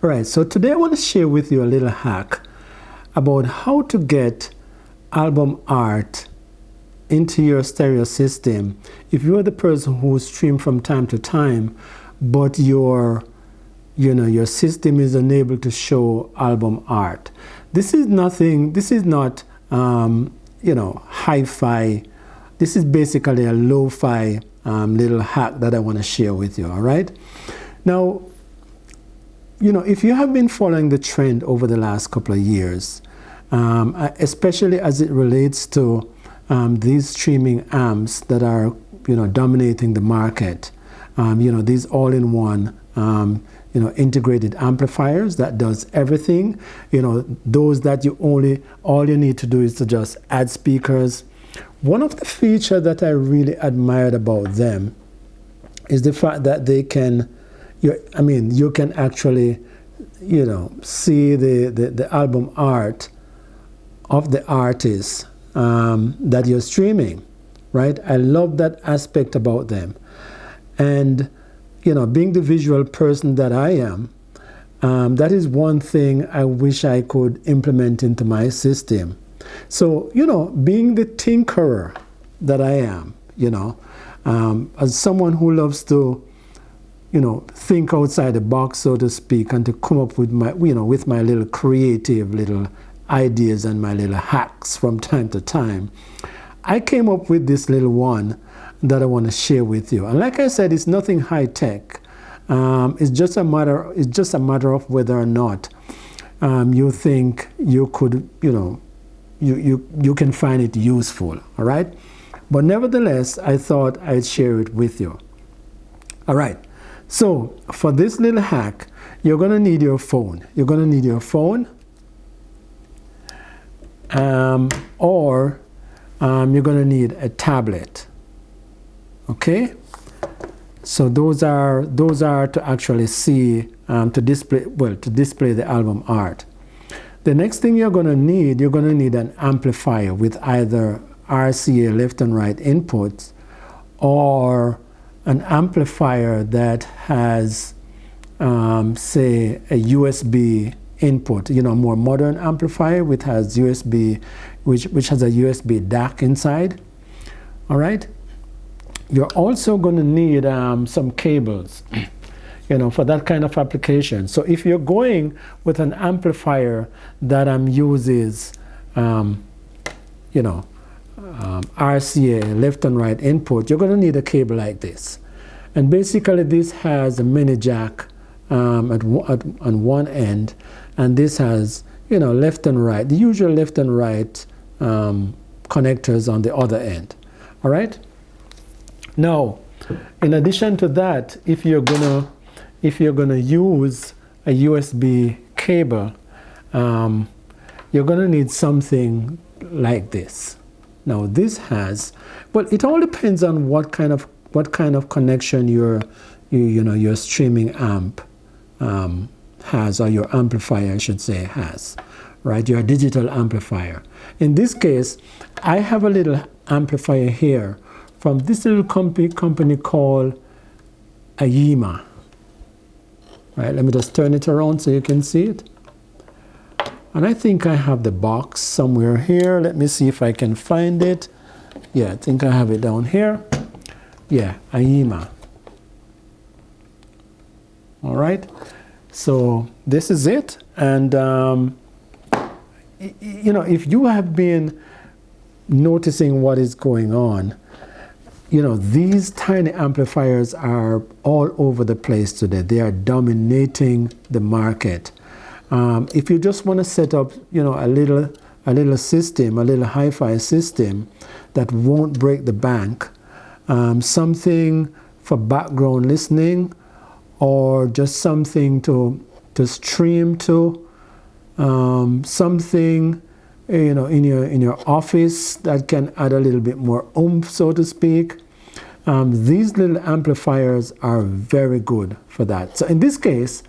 All right, so today I want to share with you a little hack about how to get album art into your stereo system if you're the person who streams from time to time, but your system is unable to show album art. This is not hi-fi. This is basically a lo-fi little hack that I want to share with you. All right, now, if you have been following the trend over the last couple of years, especially as it relates to these streaming amps that are dominating the market, these all-in-one integrated amplifiers that does everything, those that all you need to do is to just add speakers. One of the features that I really admired about them is the fact that they can, you can actually, see the album art of the artist that you're streaming, right? I love that aspect about them. And, being the visual person that I am, that is one thing I wish I could implement into my system. So, being the tinkerer that I am, as someone who loves to, think outside the box, so to speak, and to come up with my little creative little ideas and my little hacks from time to time, I came up with this little one that I want to share with you. And like I said, it's nothing high tech. It's just a matter of whether or not you think you could, you can find it useful. All right. But nevertheless, I thought I'd share it with you. All right. So for this little hack, you're going to need your phone. You're going to need your phone, or you're going to need a tablet. Okay, so those are to actually see to display the album art. The next thing you're going to need an amplifier with either RCA left and right inputs, or an amplifier that has say a USB input, more modern amplifier which has USB, which has a USB DAC inside. All right. You're also going to need some cables, for that kind of application. So if you're going with an amplifier that uses, RCA left and right input, you're going to need a cable like this. And basically this has a mini jack on one end, and this has, left and right, the usual left and right connectors on the other end. All right. Now, in addition to that, if you're gonna use a USB cable, you're gonna need something like this. Now, this has, well, it all depends on what kind of connection your streaming amp has, or your amplifier, I should say, has, right? Your digital amplifier. In this case, I have a little amplifier here from this little company called AIYIMA. Right, let me just turn it around so you can see it. And I think I have the box somewhere here. Let me see if I can find it. Yeah, I think I have it down here. Yeah, AIYIMA. All right, so this is it. And if you have been noticing what is going on, these tiny amplifiers are all over the place today. They are dominating the market. If you just want to set up, a little system, a little hi-fi system that won't break the bank, something for background listening, or just something to stream to, something in your office that can add a little bit more oomph, so to speak. These little amplifiers are very good for that. So in this case,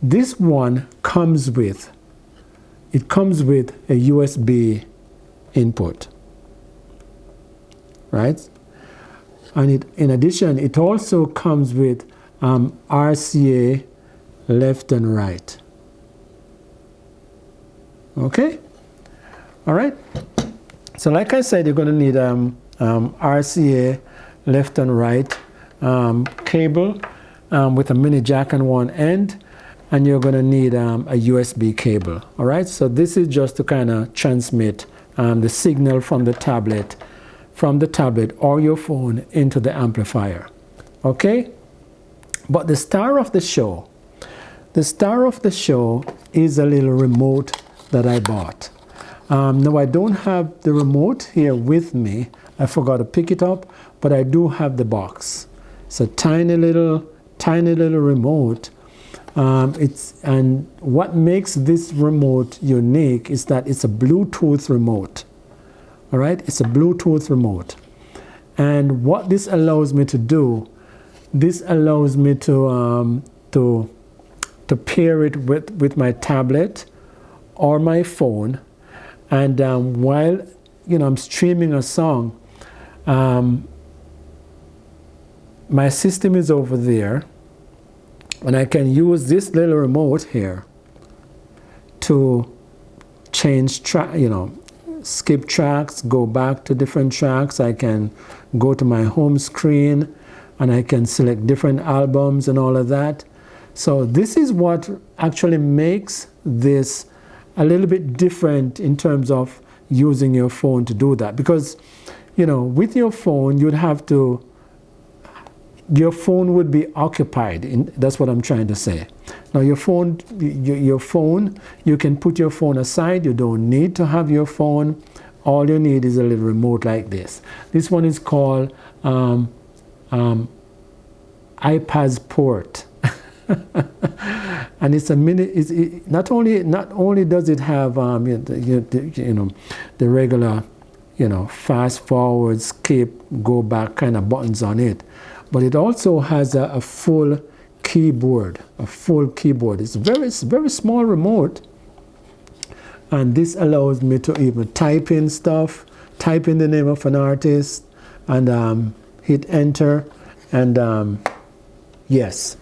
this one comes with a USB input, right? And in addition, it also comes with RCA left and right. Okay? All right? So like I said, you're going to need RCA left and right cable with a mini jack on one end, and you're going to need a USB cable. All right? So this is just to kind of transmit the signal from the tablet or your phone into the amplifier. Okay? But the star of the show is a little remote that I bought. Now I don't have the remote here with me. I forgot to pick it up, but I do have the box. It's a tiny little remote. And what makes this remote unique is that it's a Bluetooth remote. All right, it's a Bluetooth remote. And what this allows me to do, this allows me to pair it with my tablet or my phone, and while I'm streaming a song, my system is over there, and I can use this little remote here to change track, skip tracks, go back to different tracks. I can go to my home screen and I can select different albums and all of that. So this is what actually makes this a little bit different in terms of using your phone to do that. Because, with your phone, your phone would be occupied. That's what I'm trying to say. Now your phone, you can put your phone aside. You don't need to have your phone. All you need is a little remote like this. This one is called iPad's port. And it's a mini. Not only does it have the regular fast forward, skip, go back kind of buttons on it, but it also has a full keyboard. It's a very small remote, and this allows me to even type in stuff, type in the name of an artist, and hit enter, and yes.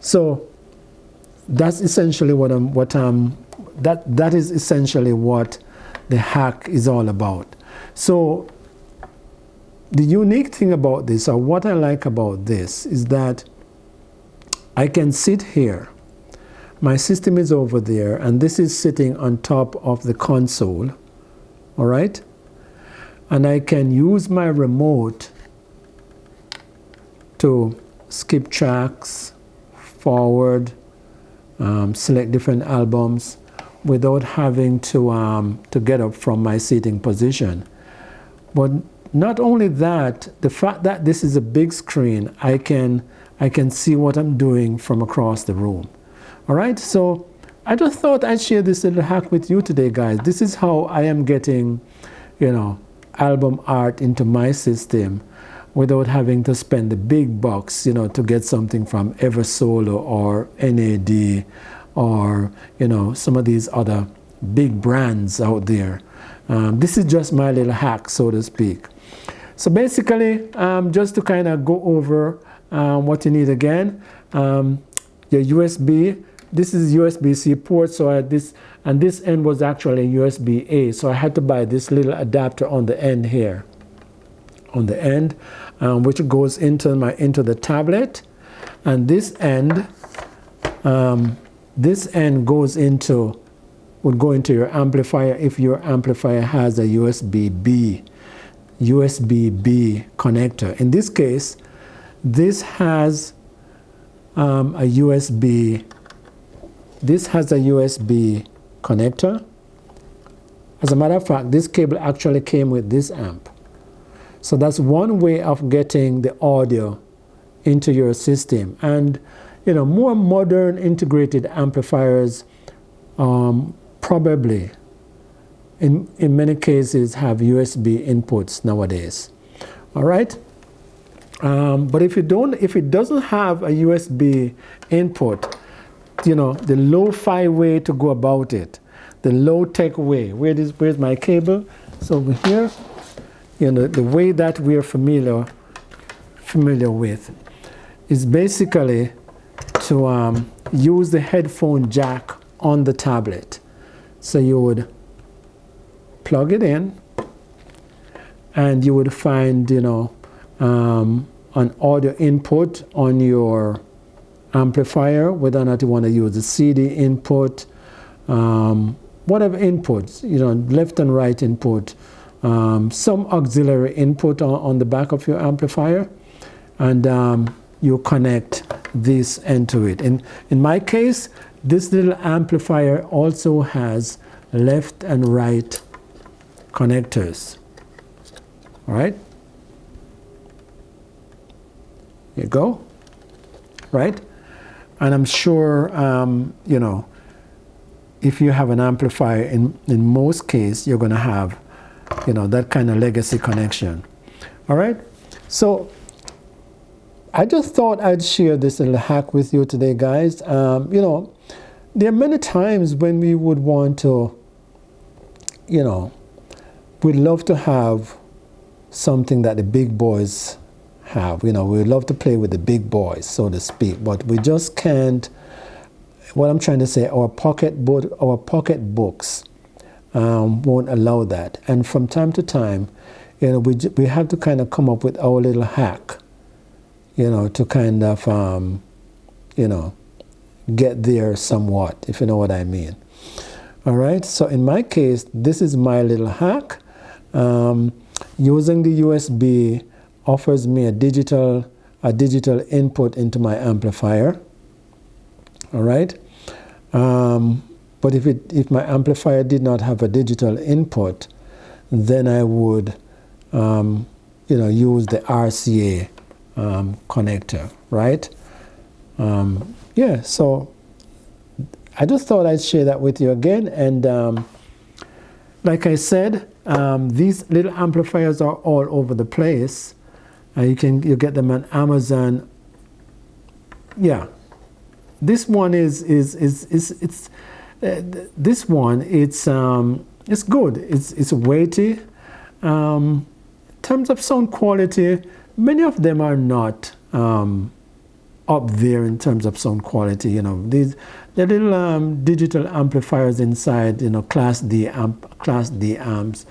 So that's essentially that is essentially what the hack is all about. So the unique thing about this, or what I like about this, is that I can sit here. My system is over there, and this is sitting on top of the console, all right? And I can use my remote to skip tracks, forward, select different albums without having to get up from my seating position. But not only that, the fact that this is a big screen, I can see what I'm doing from across the room. All right, so I just thought I'd share this little hack with you today, guys. This is how I am getting, album art into my system without having to spend the big bucks, to get something from Eversolo or NAD or, some of these other big brands out there. This is just my little hack, so to speak. So basically, just to kind of go over what you need again, your USB. This is USB-C port, so this end was actually USB-A, so I had to buy this little adapter on the end here, which goes into the tablet, and this end would go into your amplifier if your amplifier has a USB-B connector. In this case, this has a USB connector. As a matter of fact, this cable actually came with this amp. So that's one way of getting the audio into your system. And more modern integrated amplifiers probably in many cases have USB inputs nowadays. All right? But if it doesn't have a USB input, the lo-fi way to go about it, the low-tech way. Where's my cable? So over here, the way that we're familiar with is basically to use the headphone jack on the tablet. So you would plug it in, and you would find, an audio input on your amplifier, whether or not you want to use the CD input, whatever inputs, left and right input, some auxiliary input on the back of your amplifier, and you connect this into it. In my case, this little amplifier also has left and right connectors. All right? Here you go. Right? And I'm sure, if you have an amplifier, in most cases, you're going to have, that kind of legacy connection. All right? So I just thought I'd share this little hack with you today, guys. There are many times when we would want to, we'd love to have something that the big boys have. We'd love to play with the big boys, so to speak, but we just can't. What I'm trying to say, our pocketbooks won't allow that. And from time to time, we have to kind of come up with our little hack, to kind of, get there somewhat, if you know what I mean. All right. So in my case, this is my little hack. Using the USB offers me a digital input into my amplifier. All right. But if my amplifier did not have a digital input, then I would, use the RCA connector, right? So I just thought I'd share that with you again. And like I said, these little amplifiers are all over the place. You get them on Amazon. Yeah, this one it's good. It's weighty. In terms of sound quality, many of them are not up there in terms of sound quality. The little digital amplifiers inside, Class D amps.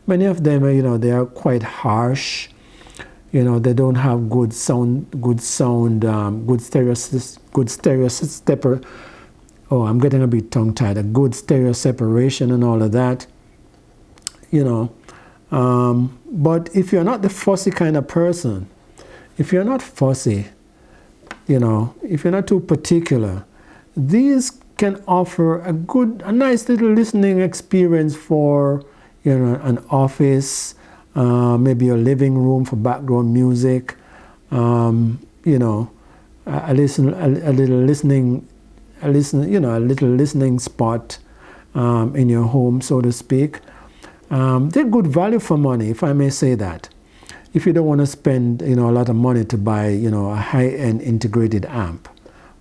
Many of them, they are quite harsh. They don't have good stereo stepper. Oh, I'm getting a bit tongue-tied. A good stereo separation and all of that. But if you're not the fussy kind of person, if you're not fussy, if you're not too particular, these can offer a nice little listening experience for, an office, maybe a living room for background music, a little listening spot in your home, so to speak. They're good value for money, if I may say that. If you don't want to spend, a lot of money to buy, a high-end integrated amp,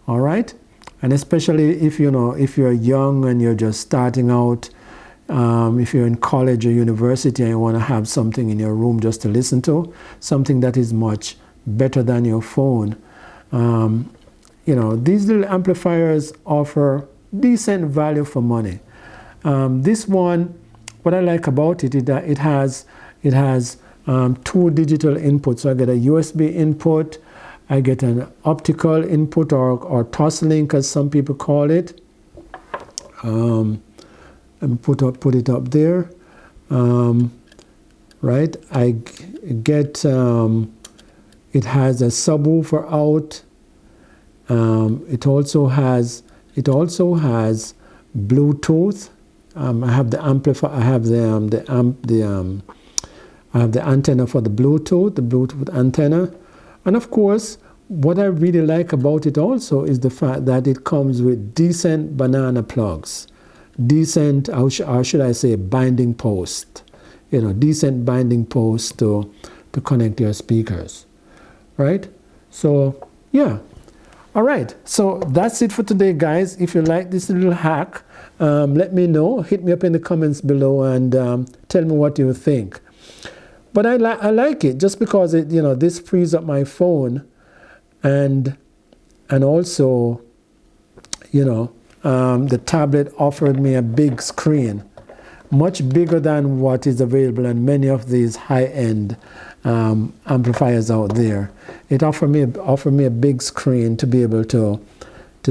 all right? And especially if you're young and you're just starting out, if you're in college or university and you want to have something in your room just to listen to, something that is much better than your phone, these little amplifiers offer decent value for money. This one, what I like about it is that it has two digital inputs. So I get a USB input, I get an optical input or Toslink as some people call it. And put it up there. Right? I get it has a subwoofer out. It also has Bluetooth. I have the amplifier. I have I have the antenna for the Bluetooth antenna, and of course, what I really like about it also is the fact that it comes with decent banana plugs, decent, or should I say, binding post. Decent binding post to connect your speakers, right? So yeah. All right, so that's it for today, guys. If you like this little hack, let me know. Hit me up in the comments below and tell me what you think. But I like it just because it, this frees up my phone, and also you know, the tablet offered me a big screen, much bigger than what is available in many of these high-end amplifiers out there. It offered me a big screen to be able to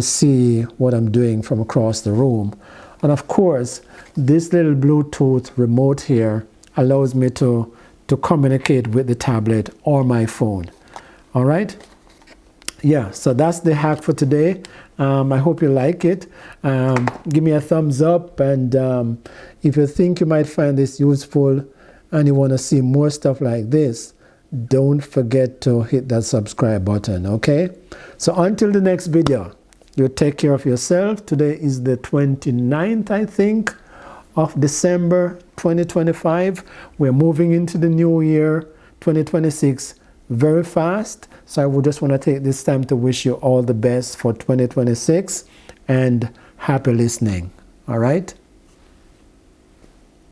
see what I'm doing from across the room. And of course, this little Bluetooth remote here allows me to communicate with the tablet or my phone. All right? Yeah, so that's the hack for today. I hope you like it. Give me a thumbs up, and if you think you might find this useful and you want to see more stuff like this, don't forget to hit that subscribe button, okay? So until the next video, you take care of yourself. Today is the 29th, I think, of December 2025. We're moving into the new year, 2026, very fast. So I would just want to take this time to wish you all the best for 2026 and happy listening. All right?